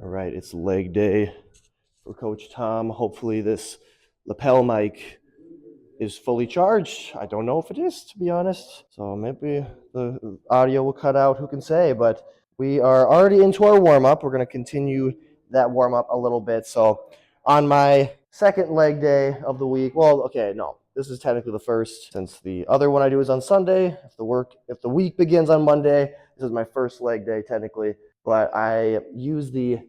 All right, it's leg day for Coach Tom. Hopefully this lapel mic is fully charged. I don't know if it is, to be honest. So maybe the audio will cut out, who can say, but we are already into our warm-up. We're going to continue that warm-up a little bit. So on my second leg day of the week, well, okay, no, this is technically the first, since the other one I do is on Sunday. If the week begins on Monday, this is my first leg day technically, but I use the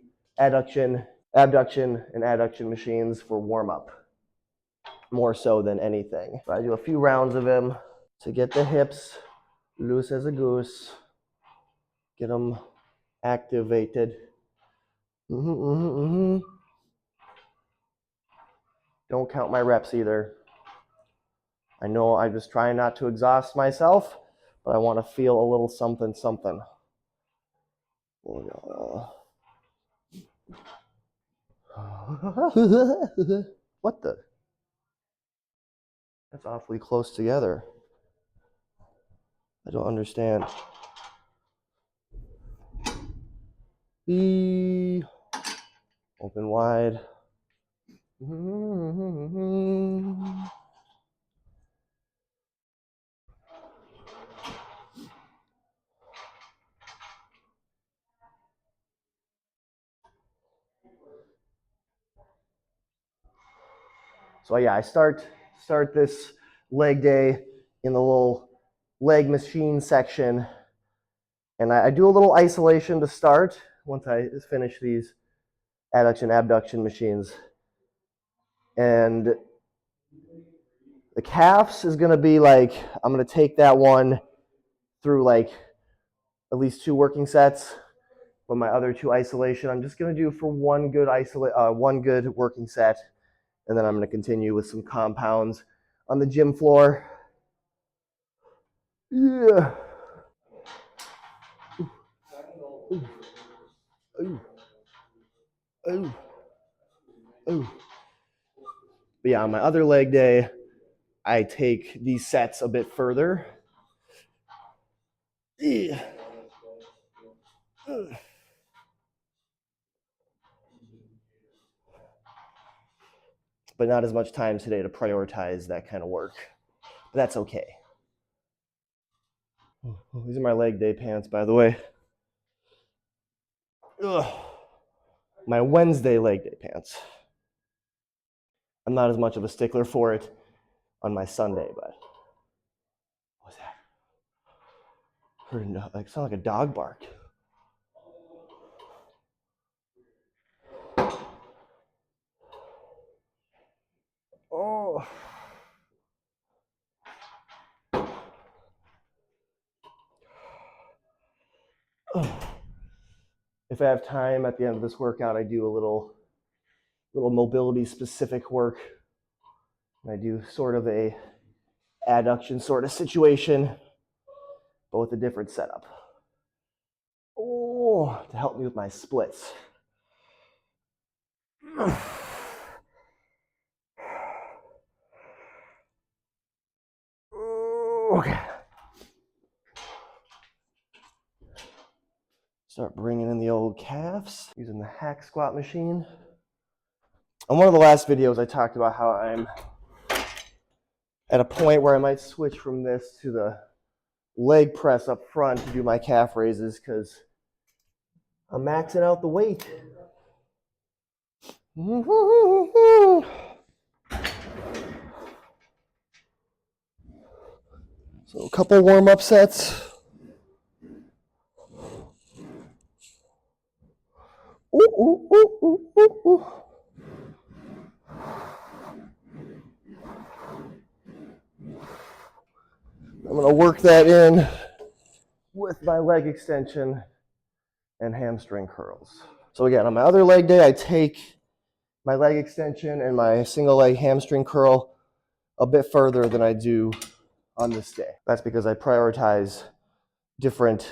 abduction, and adduction machines for warm-up more so than anything. So I do a few rounds of them to get the hips loose as a goose, get them activated. Don't count my reps either. I know I'm just trying not to exhaust myself, but I want to feel a little something. What the? That's awfully close together. I don't understand. Open wide. So yeah, I start this leg day in the little leg machine section, and I do a little isolation to start once I finish these adduction abduction machines. And the calves is going to be like, I'm going to take that one through like at least 2 working sets, but my other 2 isolation I'm just going to do for one good working set, and then I'm going to continue with some compounds on the gym floor. Yeah. But yeah, on my other leg day, I take these sets a bit further. But not as much time today to prioritize that kind of work. But that's okay. These are my leg day pants, by the way. My Wednesday leg day pants. I'm not as much of a stickler for it on my Sunday, but what was that? Heard like sound like a dog bark. Oh. If I have time at the end of this workout, I do a little mobility specific work. And I do sort of a adduction sort of situation, but with a different setup. Oh, to help me with my splits. Okay. Start bringing in the old calves using the hack squat machine. On one of the last videos, I talked about how I'm at a point where I might switch from this to the leg press up front to do my calf raises because I'm maxing out the weight. So a couple warm-up sets. I'm going to work that in with my leg extension and hamstring curls. So again, on my other leg day, I take my leg extension and my single leg hamstring curl a bit further than I do on this day. That's because I prioritize different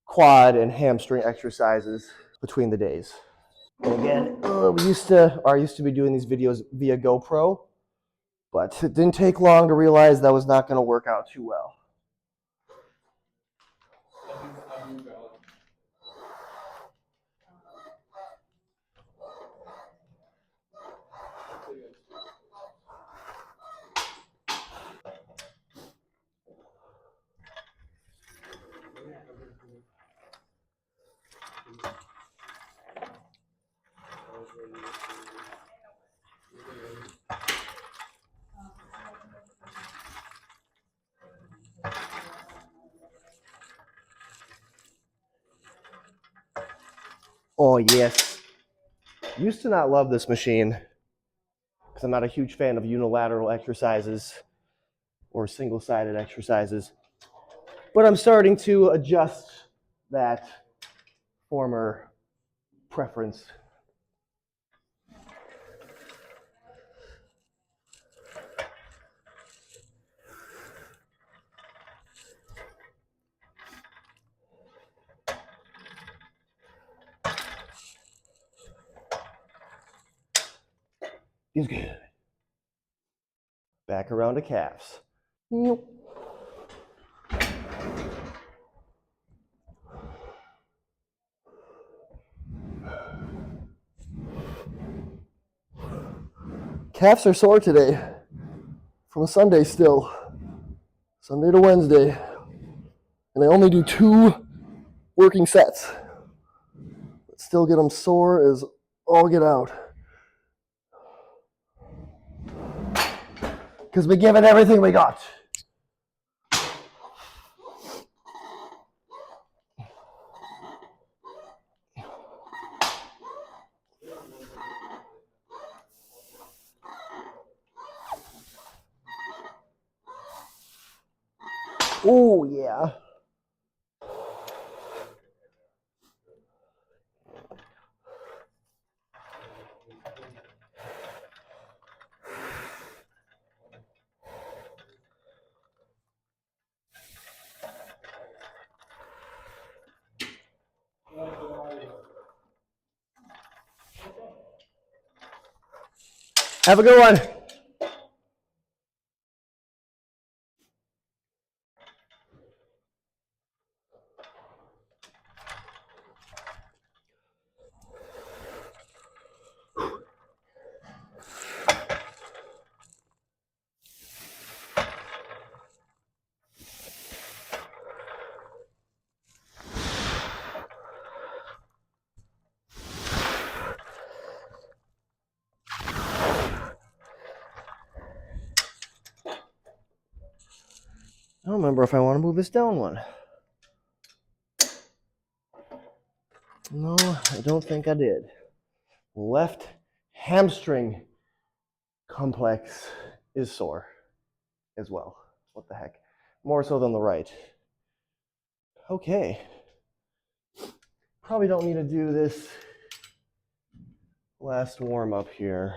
quad and hamstring exercises between the days. And again, I used to be doing these videos via GoPro, but it didn't take long to realize that was not going to work out too well. Oh, yes. Used to not love this machine because I'm not a huge fan of unilateral exercises or single-sided exercises. But I'm starting to adjust that former preference. He's good. Back around to calves. Yep. Calves are sore today from a Sunday still. Sunday to Wednesday. And I only do 2 working sets. But still get them sore as all get out. Because we give it everything we got. Oh, yeah. Have a good one. I don't remember if I want to move this down one. No, I don't think I did. Left hamstring complex is sore as well. What the heck? More so than the right. Okay. Probably don't need to do this last warm up here.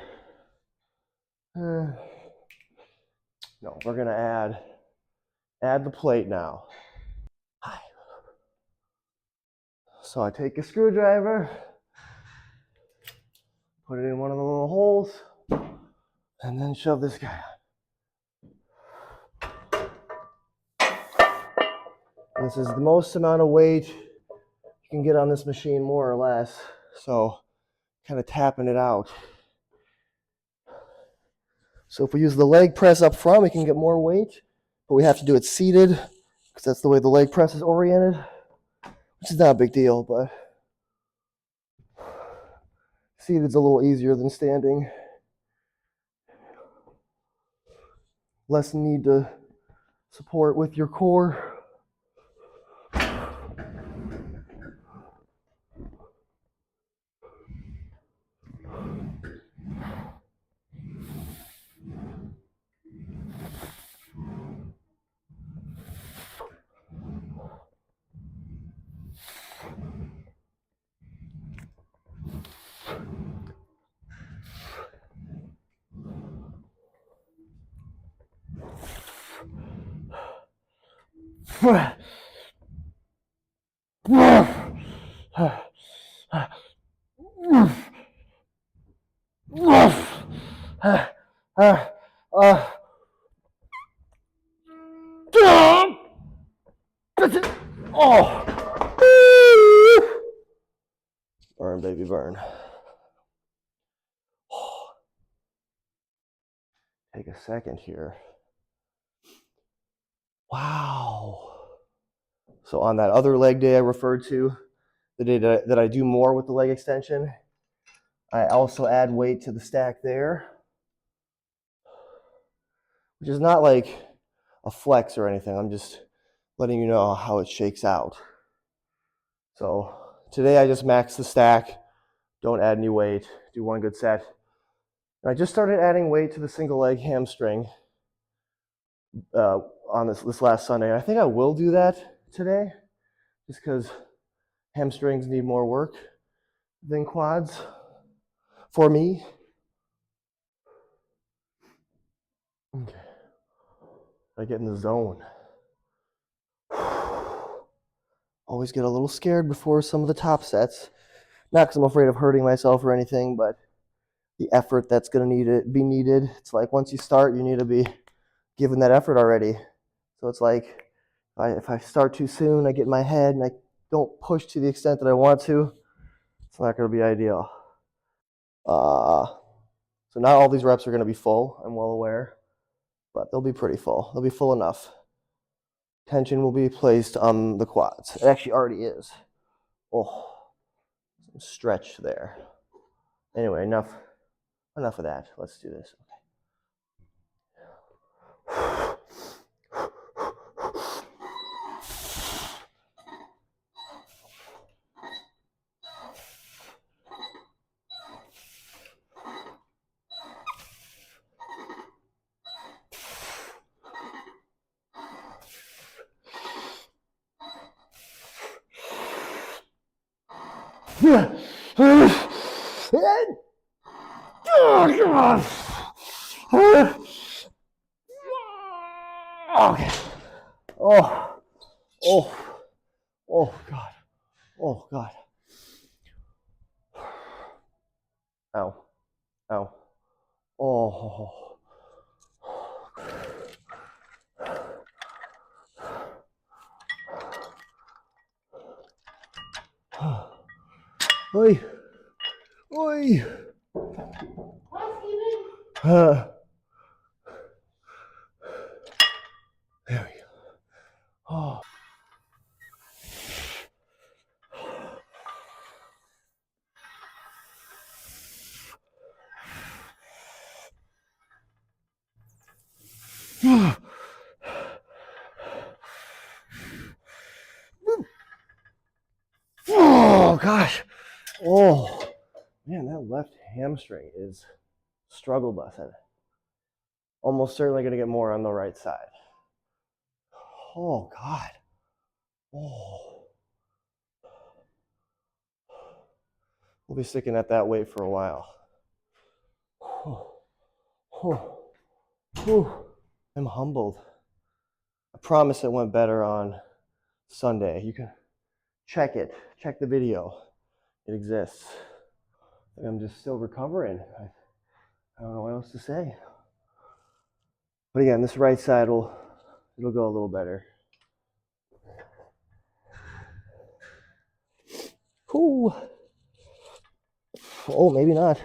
No, we're gonna add the plate now. Hi. So I take a screwdriver, put it in one of the little holes, and then shove this guy on. This is the most amount of weight you can get on this machine, more or less. So kind of tapping it out. So if we use the leg press up front, we can get more weight, but we have to do it seated because that's the way the leg press is oriented, which is not a big deal, but seated is a little easier than standing. Less need to support with your core. Oh! Burn, baby, burn. Take a second here. Wow. So on that other leg day I referred to, the day that I do more with the leg extension, I also add weight to the stack there, which is not like a flex or anything. I'm just letting you know how it shakes out. So Today I just maxed the stack. Don't add any weight. Do one good set. And I just started adding weight to the single leg hamstring on this last Sunday. I think I will do that today, just because hamstrings need more work than quads for me. Okay. I get in the zone. Always get a little scared before some of the top sets. Not because I'm afraid of hurting myself or anything, but the effort that's going to be needed. It's like once you start, you need to be giving that effort already. So it's like if I start too soon, I get in my head and I don't push to the extent that I want to. It's not going to be ideal. So not all these reps are going to be full, I'm well aware, but they'll be pretty full. They'll be full enough. Tension will be placed on the quads. It actually already is. Oh, some stretch there. Anyway, enough of that. Let's do this. Okay. Oh God. Oh God. Ow. Ow. Oh. Oi. Oi. There we go. Oh. Oh gosh. Oh man, that left hamstring is struggle bus. Almost certainly going to get more on the right side. Oh God. Oh. We'll be sticking at that weight for a while. Oh. Oh. Oh. I'm humbled. I promise it went better on Sunday. You can check it. Check the video. It exists. I'm just still recovering. I don't know what else to say. But again, this right side it'll go a little better. Ooh. Oh, maybe not.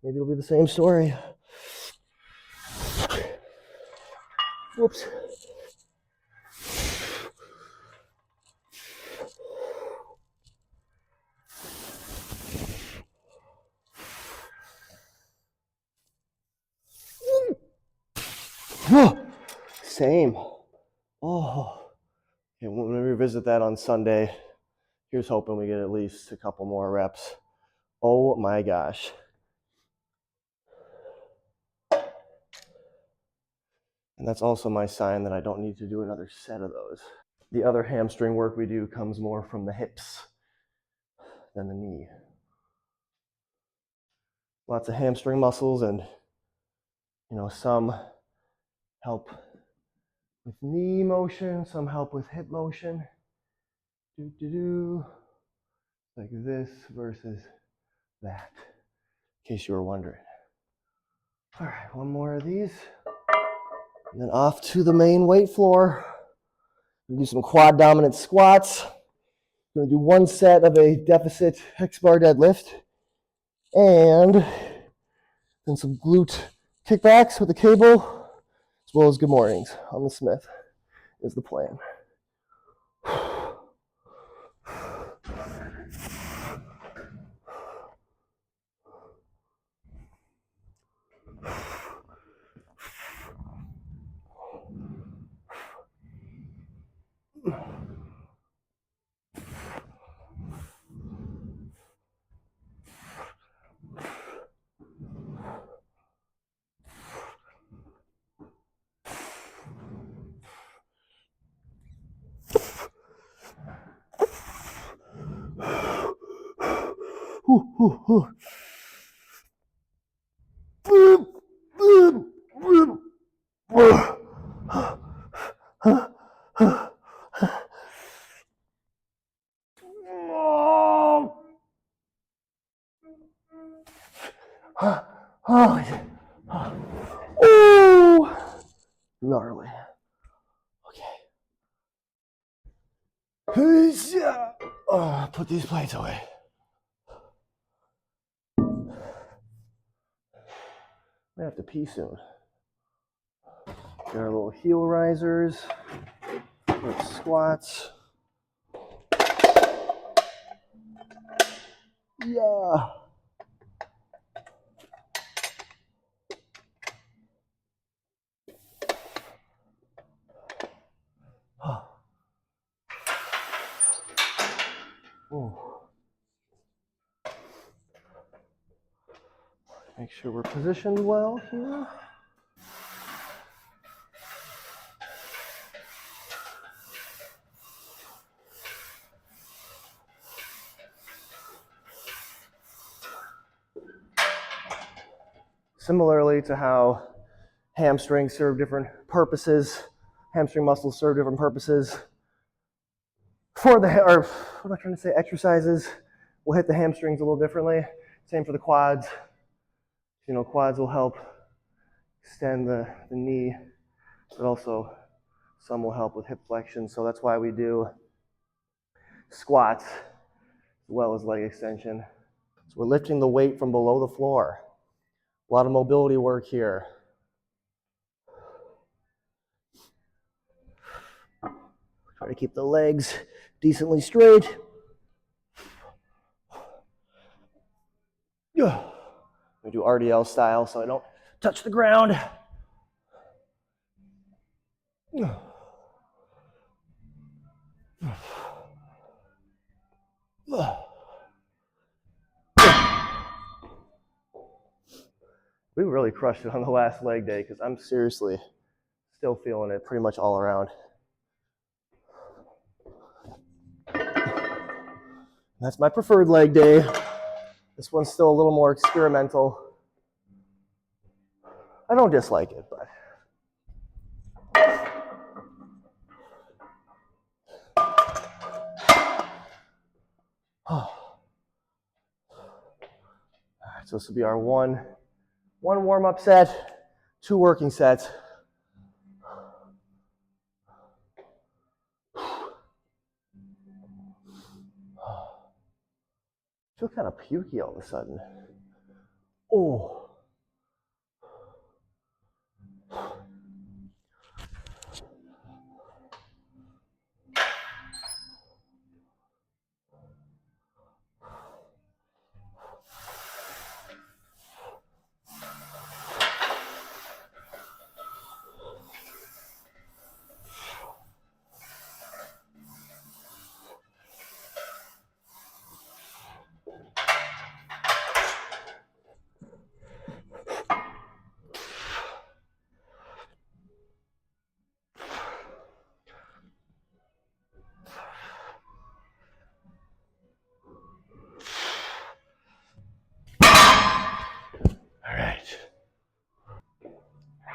Maybe it'll be the same story. Whoops. Same. Oh. Okay, when we revisit that on Sunday, here's hoping we get at least a couple more reps. Oh my gosh. And that's also my sign that I don't need to do another set of those. The other hamstring work we do comes more from the hips than the knee. Lots of hamstring muscles, and some help with knee motion, some help with hip motion. Like this versus that, in case you were wondering. All right, one more of these. And then off to the main weight floor. We'll do some quad dominant squats. We're going to do one set of a deficit hex bar deadlift. And then some glute kickbacks with a cable, as well as good mornings on the Smith is the plan. Oh, gnarly. Okay. Put these plates away. I have to pee soon. Got our little heel risers, squats. Yeah. Oh. Make sure we're positioned well here. Similarly to how hamstrings serve different purposes, hamstring muscles serve different purposes. What am I trying to say? Exercises will hit the hamstrings a little differently. Same for the quads. Quads will help extend the knee, but also some will help with hip flexion. So that's why we do squats as well as leg extension. So we're lifting the weight from below the floor. A lot of mobility work here. Try to keep the legs decently straight. We do RDL style so I don't touch the ground. We really crushed it on the last leg day because I'm seriously still feeling it pretty much all around. That's my preferred leg day. This one's still a little more experimental. I don't dislike it, but so this will be our one warm-up set, 2 working sets. I feel kind of pukey all of a sudden. Oh.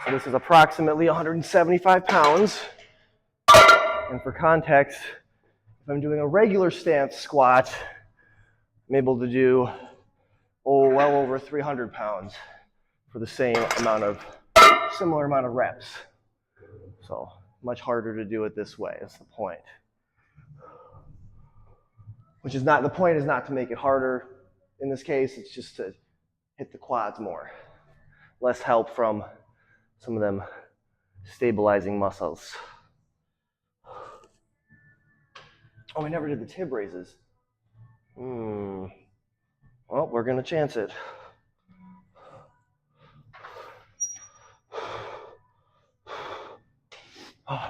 So this is approximately 175 pounds. And for context, if I'm doing a regular stance squat, I'm able to do, well over 300 pounds for the similar amount of reps. So much harder to do it this way, is the point. The point is not to make it harder in this case, it's just to hit the quads more. Less help from some of them stabilizing muscles. Oh, we never did the tib raises. Well, we're gonna chance it. All right.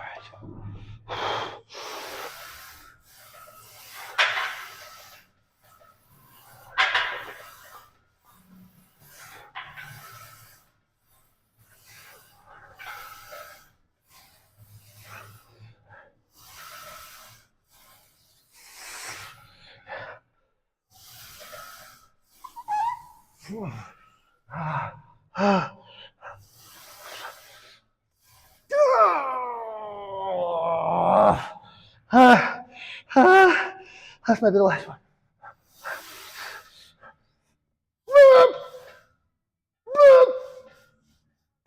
That's might be the last one.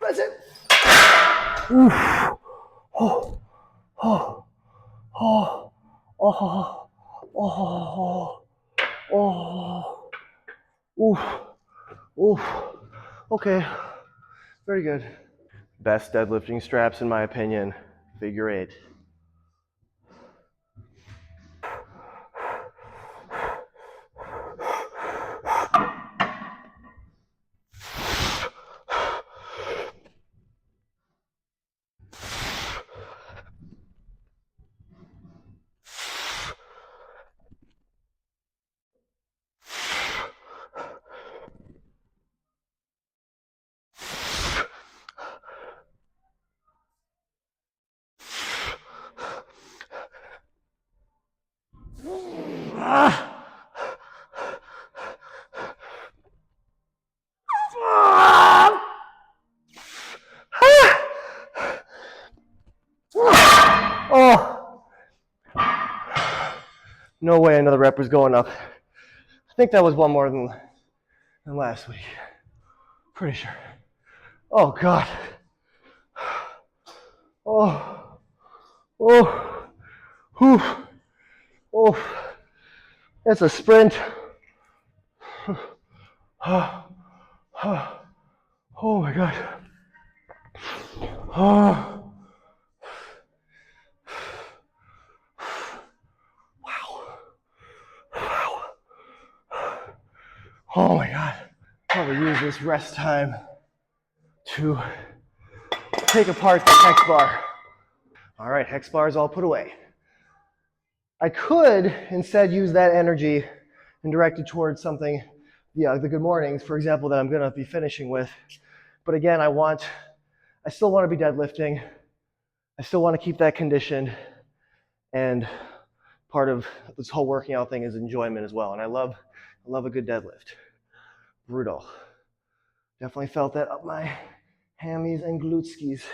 That's it. Oof. Oh, oh, oh, oh, oh, oh, oof, oof. Okay, very good. Best deadlifting straps in my opinion, figure 8. Oh, no way another rep was going up. I think that was one more than last week. Pretty sure. Oh, God. Oh, oh, whew, oh. It's a sprint. Oh my God. Oh. Oh my God. Probably use this rest time to take apart the hex bar. All right, hex bars all put away. I could instead use that energy and direct it towards something, the good mornings, for example, that I'm going to be finishing with. But again, I still want to be deadlifting. I still want to keep that conditioned. And part of this whole working out thing is enjoyment as well. And I love a good deadlift. Brutal. Definitely felt that up my hammies and glute skis.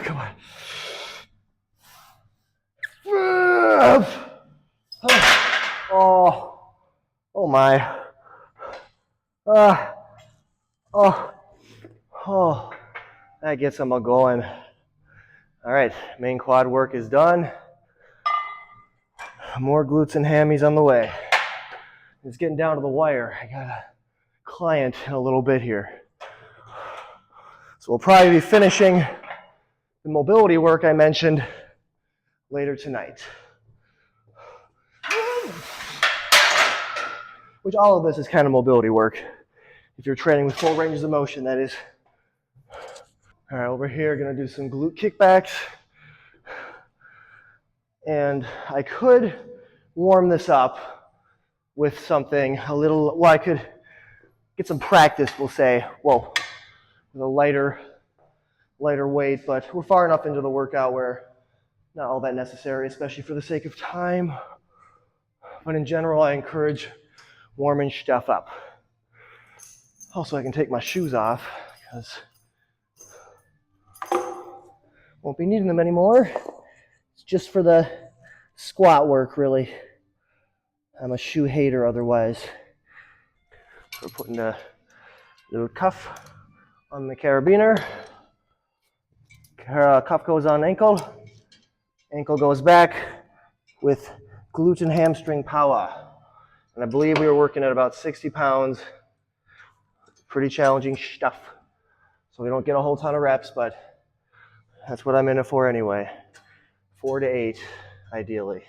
Come on. Oh, oh my. Oh, oh, that gets them all going. All right, main quad work is done. More glutes and hammies on the way. It's getting down to the wire. I got a client in a little bit here. So we'll probably be finishing the mobility work I mentioned later tonight. Which all of this is kind of mobility work. If you're training with full ranges of motion, that is. All right, over here, gonna do some glute kickbacks. And I could warm this up with something a little, well, I could get some practice, we'll say, whoa, with a lighter weight, but we're far enough into the workout where not all that necessary, especially for the sake of time. But in general, I encourage warming stuff up. Also, I can take my shoes off because won't be needing them anymore. It's just for the squat work, really. I'm a shoe hater otherwise. We're putting a little cuff on the carabiner. Cuff goes on ankle. Ankle goes back with glute and hamstring power. And I believe we were working at about 60 pounds. Pretty challenging stuff. So we don't get a whole ton of reps, but that's what I'm in it for anyway. 4 to 8, ideally.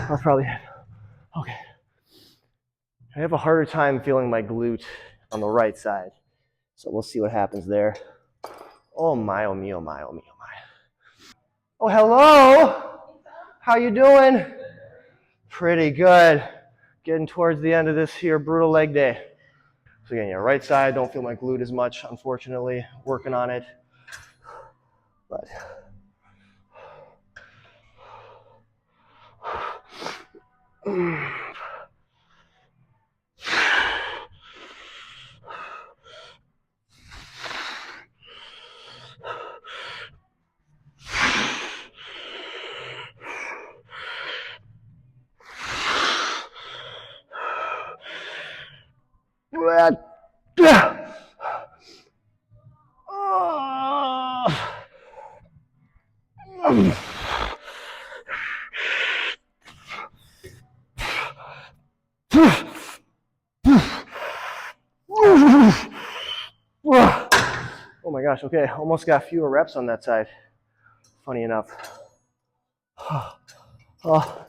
That's probably it. Okay. I have a harder time feeling my glute on the right side. So we'll see what happens there. Oh my, oh me, oh my, oh me, oh my. Oh, hello. How you doing? Pretty good. Getting towards the end of this here brutal leg day. So again, yeah, right side, don't feel my glute as much, unfortunately. Working on it. But oh my gosh, okay, almost got fewer reps on that side. Funny enough. Oh.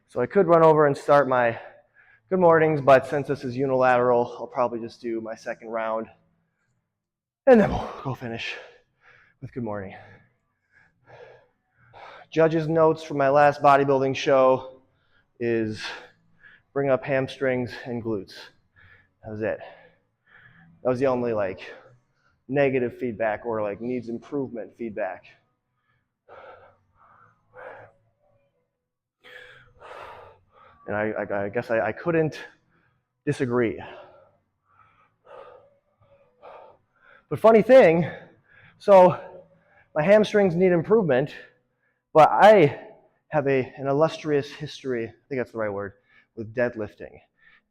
So I could run over and start my good mornings, but since this is unilateral, I'll probably just do my second round. And then we'll go finish with good morning. Judge's notes from my last bodybuilding show is bring up hamstrings and glutes. That was it. That was the only like negative feedback or like needs improvement feedback. And I guess I couldn't disagree. But funny thing, so my hamstrings need improvement, but I have an illustrious history, I think that's the right word, with deadlifting.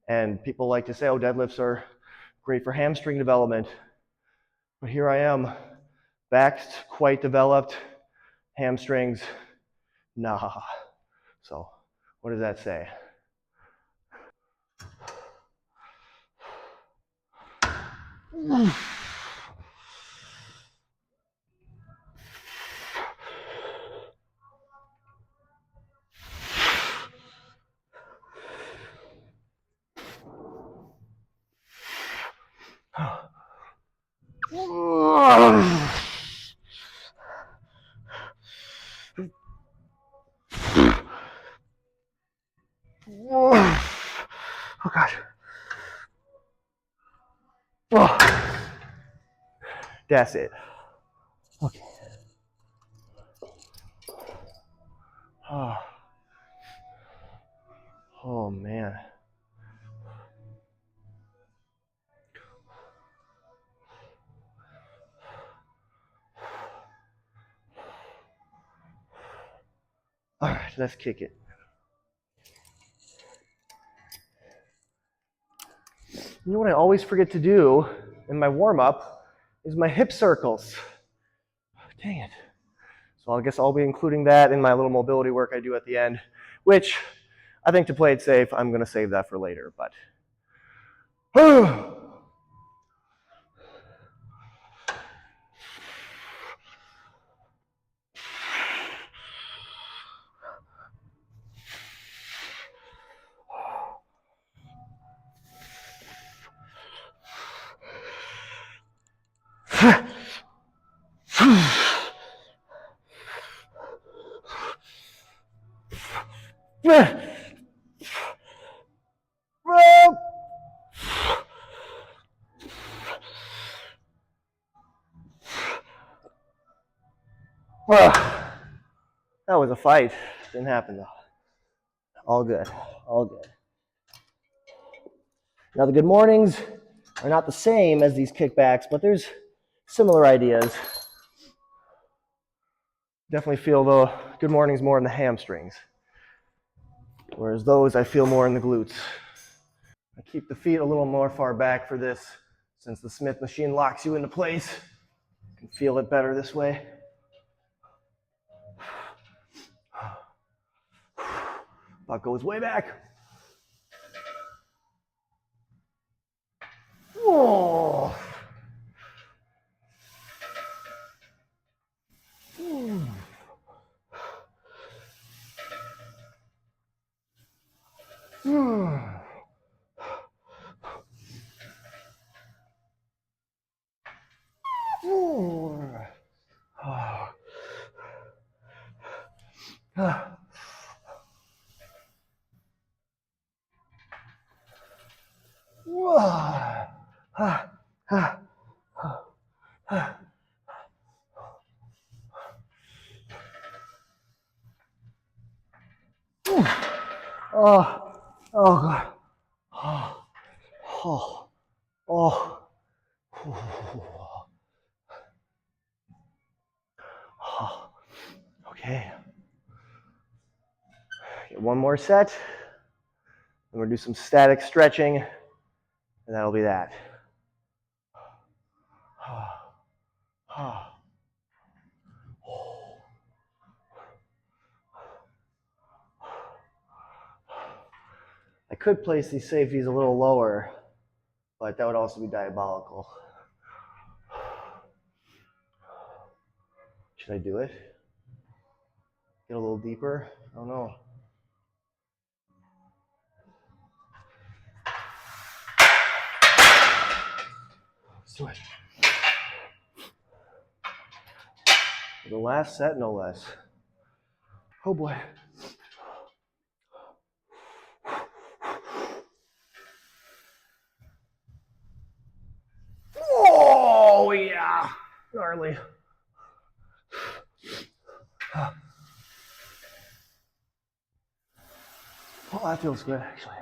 And people like to say, oh, deadlifts are great for hamstring development. But here I am, back's quite developed, hamstrings, nah. So what does that say? Oh gosh. Oh. That's it. Okay. Oh, oh man. All right, let's kick it. You know what I always forget to do in my warm-up is my hip circles. Dang it. So I guess I'll be including that in my little mobility work I do at the end, which I think to play it safe, I'm going to save that for later. But that was a fight. Didn't happen though. All good. All good. Now the good mornings are not the same as these kickbacks, but there's similar ideas. Definitely feel the good mornings more in the hamstrings, whereas those I feel more in the glutes. I keep the feet a little more far back for this, since the Smith machine locks you into place. You can feel it better this way. Butt goes way back. Oh, oh God. Oh, oh, oh. Oh. Okay. Get one more set. Then we're gonna do some static stretching, and that'll be that. I could place these safeties a little lower, but that would also be diabolical. Should I do it? Get a little deeper? I don't know. Let's do it. The last set, no less. Oh boy. Oh yeah, gnarly. Oh, that feels good actually.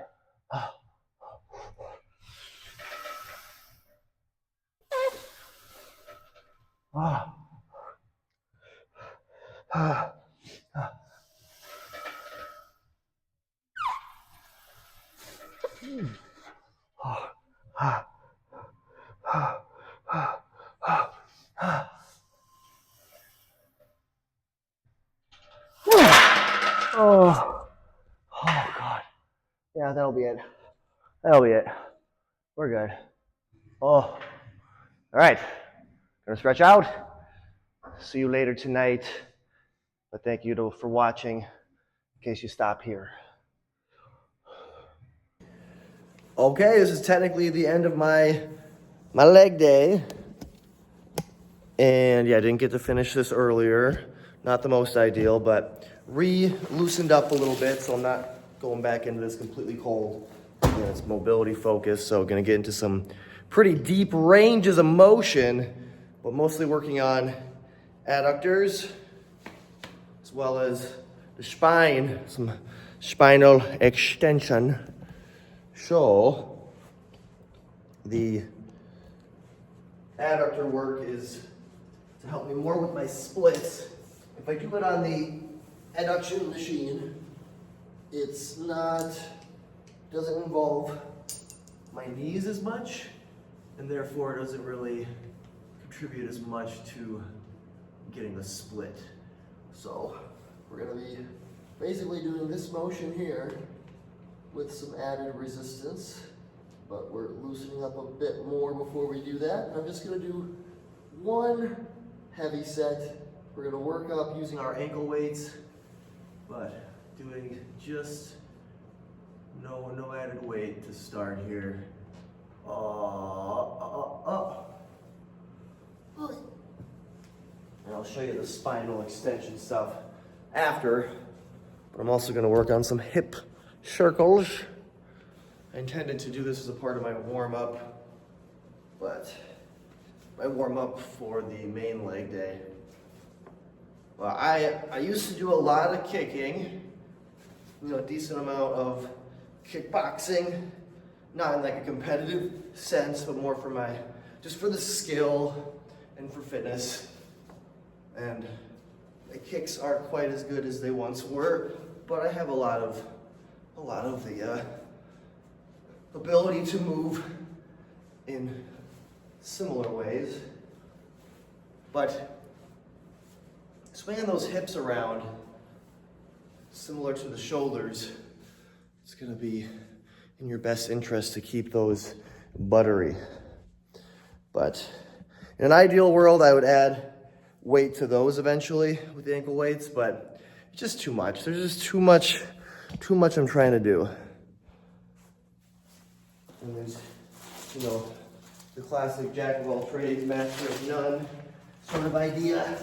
Oh, oh God. Yeah, that'll be it. That'll be it. We're good. Oh, all right. Gonna stretch out. See you later tonight. But thank you for watching in case you stop here. Okay, this is technically the end of my leg day. And yeah, I didn't get to finish this earlier. Not the most ideal, but loosened up a little bit, so I'm not going back into this completely cold. Yeah, it's mobility focused, so gonna get into some pretty deep ranges of motion, but mostly working on adductors, as well as the spine, some spinal extension. So the adductor work is to help me more with my splits. If I do it on the adduction machine, doesn't involve my knees as much, and therefore it doesn't really contribute as much to getting the split. So we're gonna be basically doing this motion here with some added resistance, but we're loosening up a bit more before we do that. And I'm just gonna do one heavy set. We're gonna work up using our ankle weights, but doing just no added weight to start here. And I'll show you the spinal extension stuff after, but I'm also gonna work on some hip circles. I intended to do this as a part of my warm-up, but my warm-up for the main leg day. Well, I used to do a lot of kicking, a decent amount of kickboxing, not in like a competitive sense, but more for just for the skill and for fitness. And my kicks aren't quite as good as they once were, but I have a lot of the ability to move in similar ways. But swinging those hips around, similar to the shoulders, it's gonna be in your best interest to keep those buttery. But in an ideal world, I would add weight to those eventually with the ankle weights, but it's just too much. There's just too much I'm trying to do. And there's, you know, the classic jack of all trades, master of none sort of idea.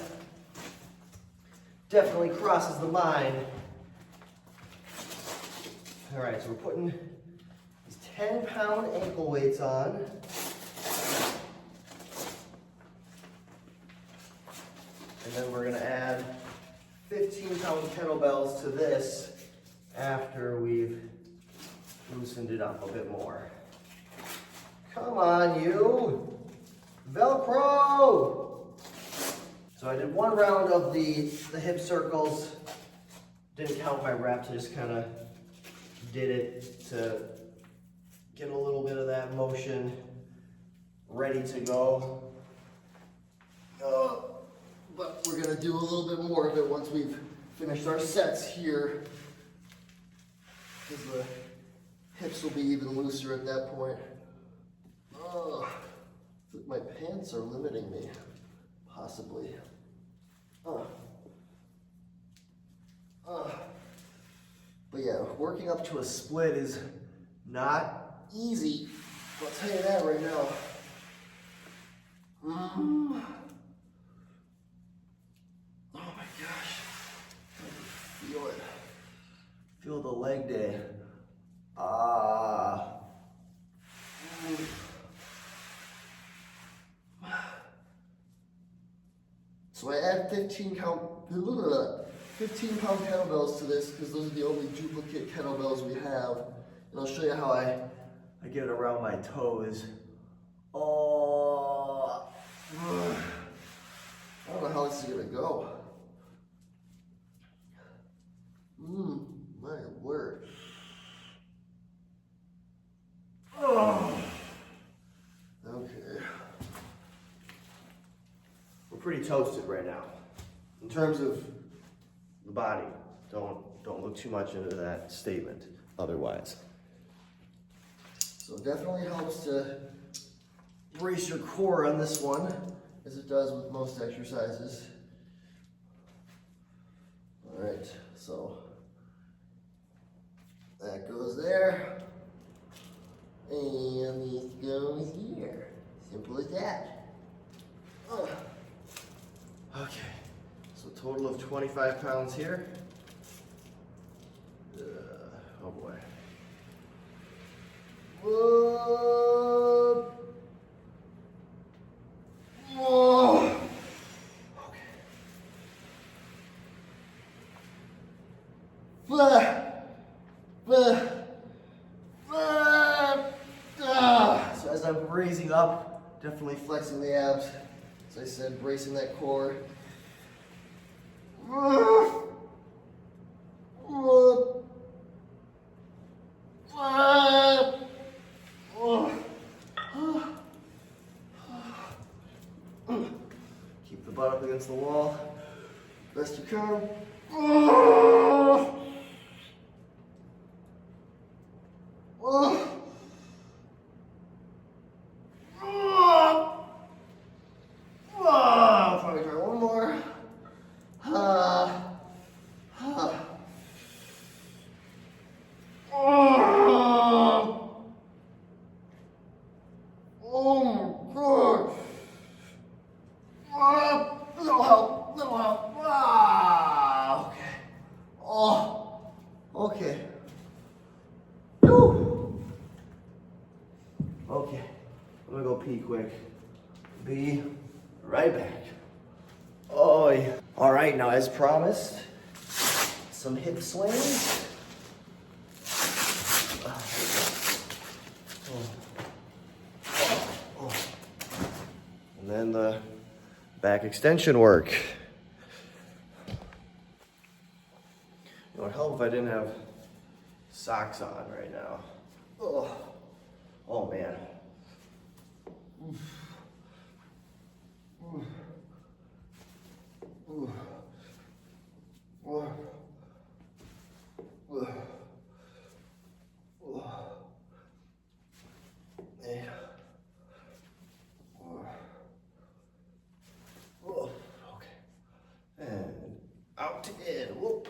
Definitely crosses the mind. All right, so we're putting these 10-pound ankle weights on. And then we're gonna add 15-pound kettlebells to this after we've loosened it up a bit more. Come on, you! Velcro! So I did one round of the hip circles. Didn't count my reps, I just kind of did it to get a little bit of that motion ready to go. But we're gonna do a little bit more of it once we've finished our sets here, because the hips will be even looser at that point. Oh, my pants are limiting me, possibly. But yeah, working up to a split is not easy. I'll tell you that right now. Oh my gosh. Feel it. Feel the leg day. So I add 15-pound kettlebells to this because those are the only duplicate kettlebells we have. And I'll show you how I get it around my toes. Oh, I don't know how this is gonna go. My word. Oh. Okay. We're pretty toasted right now. In terms of the body, don't look too much into that statement otherwise. So it definitely helps to brace your core on this one, as it does with most exercises. All right, so that goes there, and this goes here. Simple as that. Okay, so a total of 25 pounds here. Oh boy. Whoa. Whoa. Okay. So as I'm raising up, definitely flexing the abs. As I said, bracing that core. Keep the butt up against the wall, best you can. Probably try one more. Little help. Okay. Okay. Whew. Okay. I'm gonna go pee quick. Be right back. Oh, yeah. All right, now as promised, some hip swings. And then the back extension work. It would help if I didn't have socks on right now. Oh man. Okay. And out in. Whoop.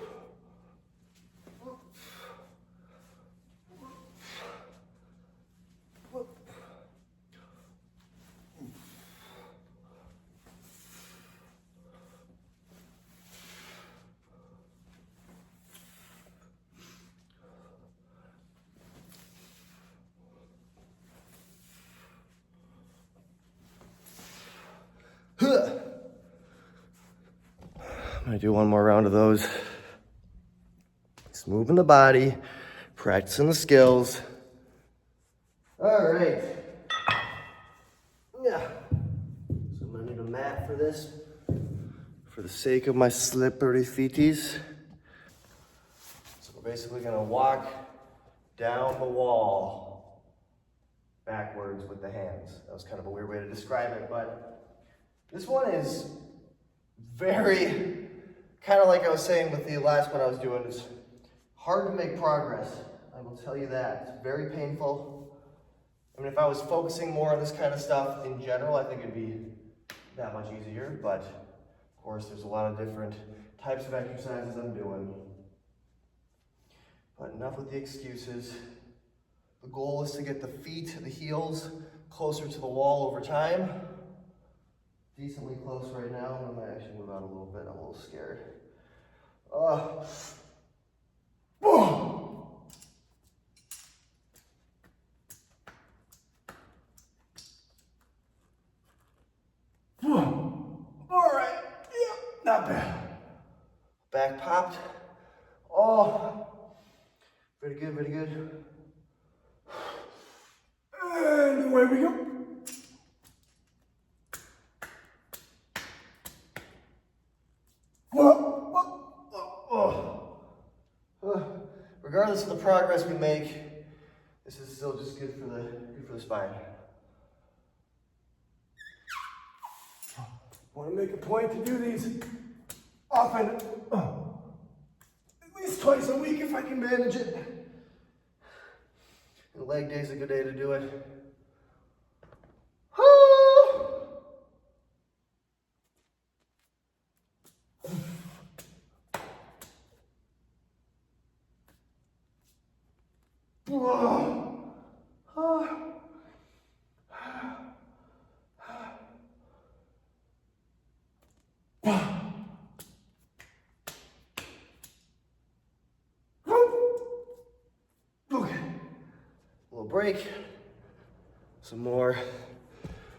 I do one more round of those. Just moving the body, practicing the skills. All right. Yeah. So I'm gonna need a mat for this, for the sake of my slippery feeties. So we're basically gonna walk down the wall backwards with the hands. That was kind of a weird way to describe it, but this one is very, kind of like I was saying with the last one I was doing, it's hard to make progress. I will tell you that. It's very painful. I mean, if I was focusing more on this kind of stuff in general, I think it'd be that much easier, but of course there's a lot of different types of exercises I'm doing. But enough with the excuses. The goal is to get the feet, the heels, closer to the wall over time. Decently close right now. I might actually move out a little bit. I'm a little scared. All right. Yeah, not bad. Back popped. Oh, very good, very good. And away we go. Regardless of the progress we make, this is still just good for the spine. I want to make a point to do these often, at least twice a week if I can manage it. And leg day is a good day to do it. Okay. A little break. Some more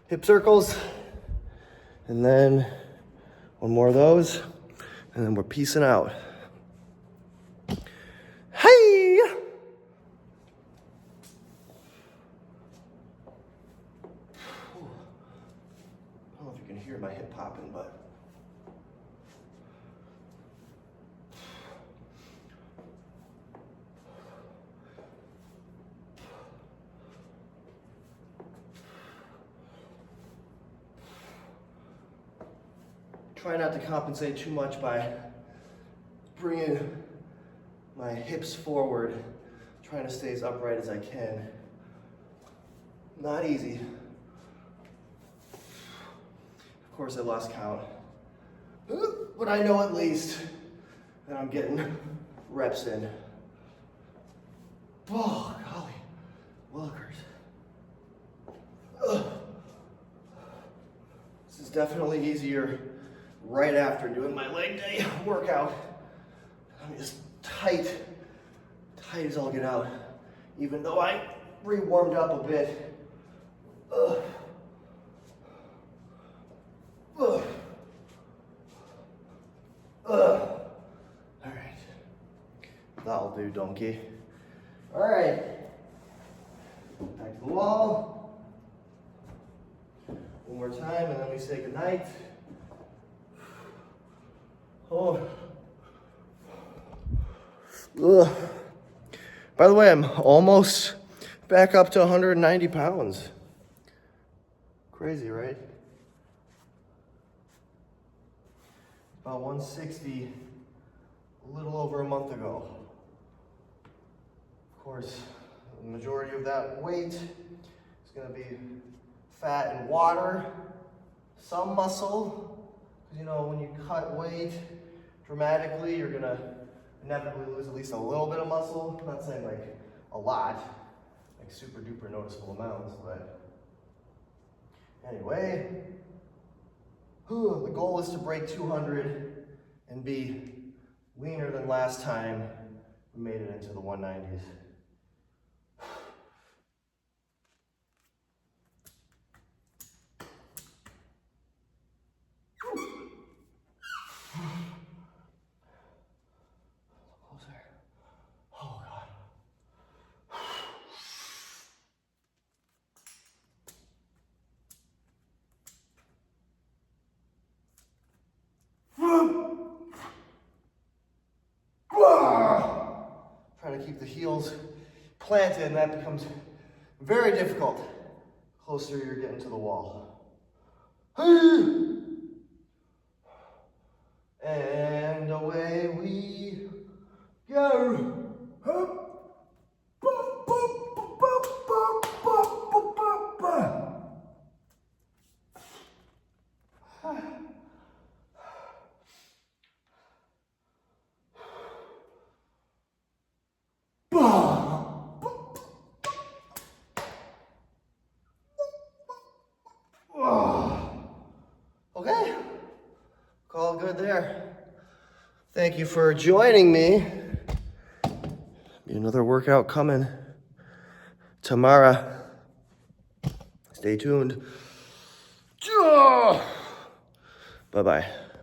hip circles. And then one more of those. And then we're peacing out. Hey! I don't know if you can hear my hip popping, but try not to compensate too much by bringing my hips forward, trying to stay as upright as I can. Not easy. Of course, I lost count, but I know at least that I'm getting reps in. Oh, golly, willikers. This is definitely easier right after doing my leg day workout. I'm just tight as all get out, even though I re-warmed up a bit. All right, that'll do, donkey. All right, back to the wall. One more time, and then we say goodnight. Oh. Ugh. By the way, I'm almost back up to 190 pounds. Crazy, right? About 160 a little over a month ago. Of course, the majority of that weight is going to be fat and water, some muscle. You know, when you cut weight dramatically, you're gonna inevitably lose at least a little bit of muscle. I'm not saying like a lot, like super duper noticeable amounts, but anyway, the goal is to break 200 and be leaner than last time we made it into the 190s. keep the heels planted, and that becomes very difficult the closer you're getting to the wall. And away we go. Okay, all good there. Thank you for joining me. Be another workout coming tomorrow. Stay tuned. Bye-bye.